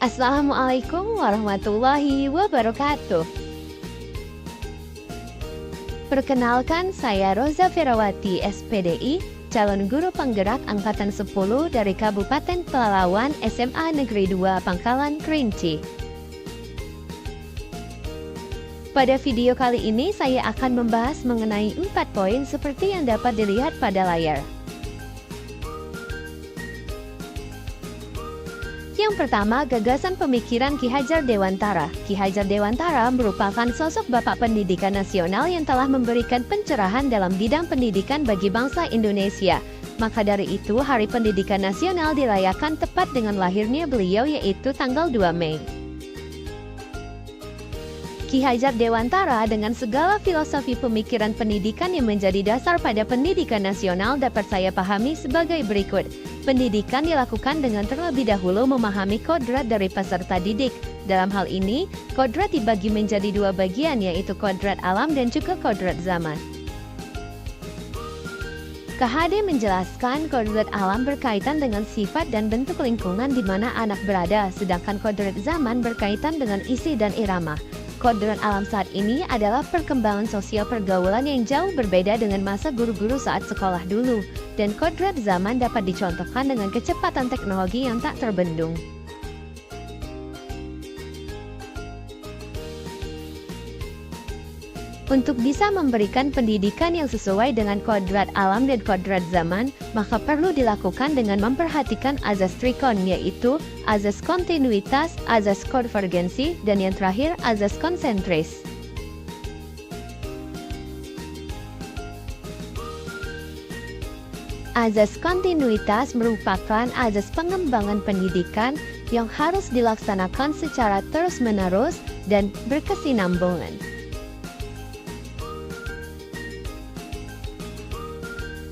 Assalamualaikum warahmatullahi wabarakatuh. Perkenalkan, saya Roza Ferawati, SPDI, calon guru penggerak Angkatan 10 dari Kabupaten Pelalawan, SMA Negeri 2 Pangkalan Kerinci. Pada video kali ini saya akan membahas mengenai 4 poin seperti yang dapat dilihat pada layar. Yang pertama, gagasan pemikiran Ki Hajar Dewantara. Ki Hajar Dewantara merupakan sosok bapak pendidikan nasional yang telah memberikan pencerahan dalam bidang pendidikan bagi bangsa Indonesia. Maka dari itu, Hari Pendidikan Nasional dirayakan tepat dengan lahirnya beliau, yaitu tanggal 2 Mei. Ki Hajar Dewantara dengan segala filosofi pemikiran pendidikan yang menjadi dasar pada pendidikan nasional dapat saya pahami sebagai berikut. Pendidikan dilakukan dengan terlebih dahulu memahami kodrat dari peserta didik. Dalam hal ini, kodrat dibagi menjadi 2 bagian, yaitu kodrat alam dan juga kodrat zaman. KHD menjelaskan kodrat alam berkaitan dengan sifat dan bentuk lingkungan di mana anak berada, sedangkan kodrat zaman berkaitan dengan isi dan irama. Kodrat alam saat ini adalah perkembangan sosial pergaulan yang jauh berbeda dengan masa guru-guru saat sekolah dulu, dan kodrat zaman dapat dicontohkan dengan kecepatan teknologi yang tak terbendung. Untuk bisa memberikan pendidikan yang sesuai dengan kodrat alam dan kodrat zaman, maka perlu dilakukan dengan memperhatikan azas trikon, yaitu azas kontinuitas, azas konvergensi, dan yang terakhir azas konsentris. Azas kontinuitas merupakan azas pengembangan pendidikan yang harus dilaksanakan secara terus-menerus dan berkesinambungan.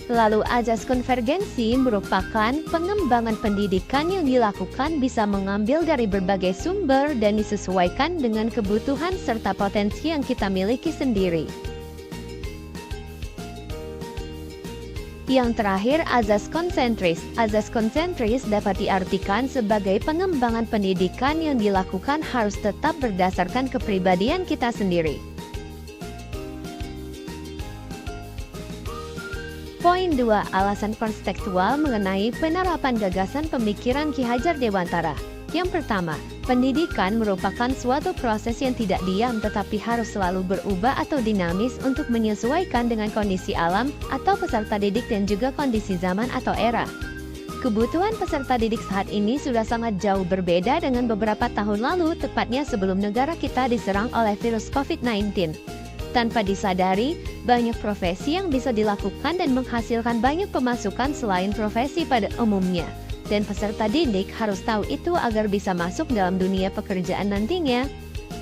Lalu azas konvergensi merupakan pengembangan pendidikan yang dilakukan bisa mengambil dari berbagai sumber dan disesuaikan dengan kebutuhan serta potensi yang kita miliki sendiri. Yang terakhir, azas konsentris. Azas konsentris dapat diartikan sebagai pengembangan pendidikan yang dilakukan harus tetap berdasarkan kepribadian kita sendiri. Poin 2. Alasan kontekstual mengenai penerapan gagasan pemikiran Ki Hajar Dewantara. Yang pertama, pendidikan merupakan suatu proses yang tidak diam tetapi harus selalu berubah atau dinamis untuk menyesuaikan dengan kondisi alam atau peserta didik dan juga kondisi zaman atau era. Kebutuhan peserta didik saat ini sudah sangat jauh berbeda dengan beberapa tahun lalu, tepatnya sebelum negara kita diserang oleh virus COVID-19. Tanpa disadari, banyak profesi yang bisa dilakukan dan menghasilkan banyak pemasukan selain profesi pada umumnya. Dan peserta didik harus tahu itu agar bisa masuk dalam dunia pekerjaan nantinya.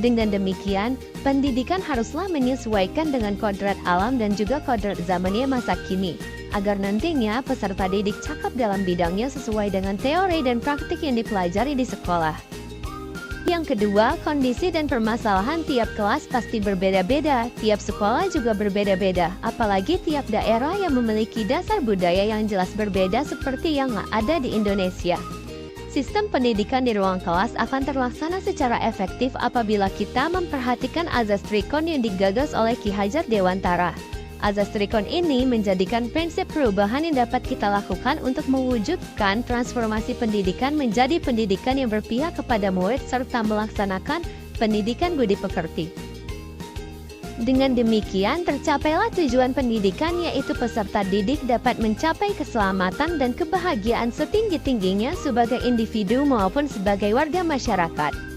Dengan demikian, pendidikan haruslah menyesuaikan dengan kodrat alam dan juga kodrat zamannya masa kini, agar nantinya peserta didik cakap dalam bidangnya sesuai dengan teori dan praktik yang dipelajari di sekolah. Yang kedua, kondisi dan permasalahan tiap kelas pasti berbeda-beda, tiap sekolah juga berbeda-beda, apalagi tiap daerah yang memiliki dasar budaya yang jelas berbeda seperti yang ada di Indonesia. Sistem pendidikan di ruang kelas akan terlaksana secara efektif apabila kita memperhatikan azas trikon yang digagas oleh Ki Hajar Dewantara. Azas trikon ini menjadikan prinsip perubahan yang dapat kita lakukan untuk mewujudkan transformasi pendidikan menjadi pendidikan yang berpihak kepada murid serta melaksanakan pendidikan budi pekerti. Dengan demikian, tercapailah tujuan pendidikan, yaitu peserta didik dapat mencapai keselamatan dan kebahagiaan setinggi-tingginya sebagai individu maupun sebagai warga masyarakat.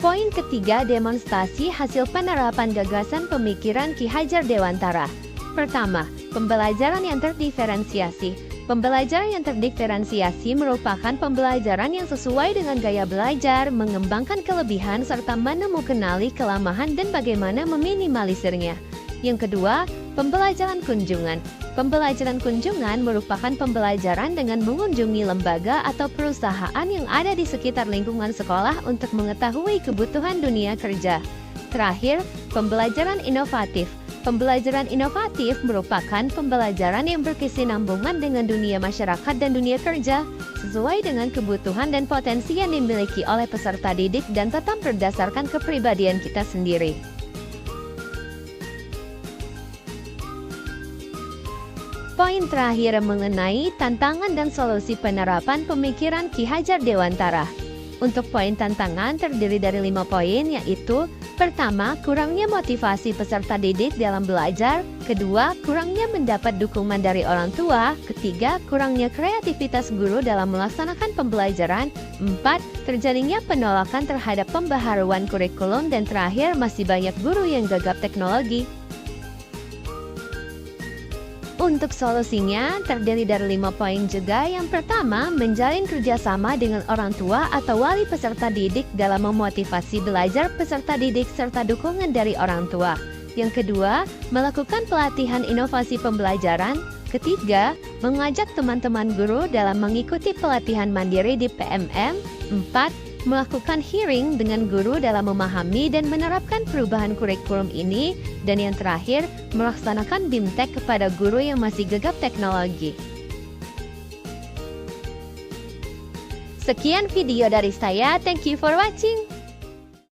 Poin ketiga, demonstrasi hasil penerapan gagasan pemikiran Ki Hajar Dewantara. Pertama, pembelajaran yang terdiferensiasi. Pembelajaran yang terdiferensiasi merupakan pembelajaran yang sesuai dengan gaya belajar, mengembangkan kelebihan serta menemukan kelemahan dan bagaimana meminimalisirnya. Yang kedua, pembelajaran kunjungan. Pembelajaran kunjungan merupakan pembelajaran dengan mengunjungi lembaga atau perusahaan yang ada di sekitar lingkungan sekolah untuk mengetahui kebutuhan dunia kerja. Terakhir, pembelajaran inovatif. Pembelajaran inovatif merupakan pembelajaran yang berkesinambungan dengan dunia masyarakat dan dunia kerja, sesuai dengan kebutuhan dan potensi yang dimiliki oleh peserta didik dan tetap berdasarkan kepribadian kita sendiri. Poin terakhir mengenai tantangan dan solusi penerapan pemikiran Ki Hajar Dewantara. Untuk poin tantangan terdiri dari 5 poin, yaitu: pertama, kurangnya motivasi peserta didik dalam belajar. Kedua, kurangnya mendapat dukungan dari orang tua. Ketiga, kurangnya kreativitas guru dalam melaksanakan pembelajaran. 4, terjadinya penolakan terhadap pembaharuan kurikulum. Dan terakhir, masih banyak guru yang gagap teknologi. Untuk solusinya terdiri dari 5 poin juga. Yang pertama, menjalin kerjasama dengan orang tua atau wali peserta didik dalam memotivasi belajar peserta didik serta dukungan dari orang tua. Yang kedua, melakukan pelatihan inovasi pembelajaran. Ketiga, mengajak teman-teman guru dalam mengikuti pelatihan mandiri di PMM. 4, melakukan hearing dengan guru dalam memahami dan menerapkan perubahan kurikulum ini. Dan yang terakhir, melaksanakan BIMTEK kepada guru yang masih gegap teknologi. Sekian video dari saya, thank you for watching.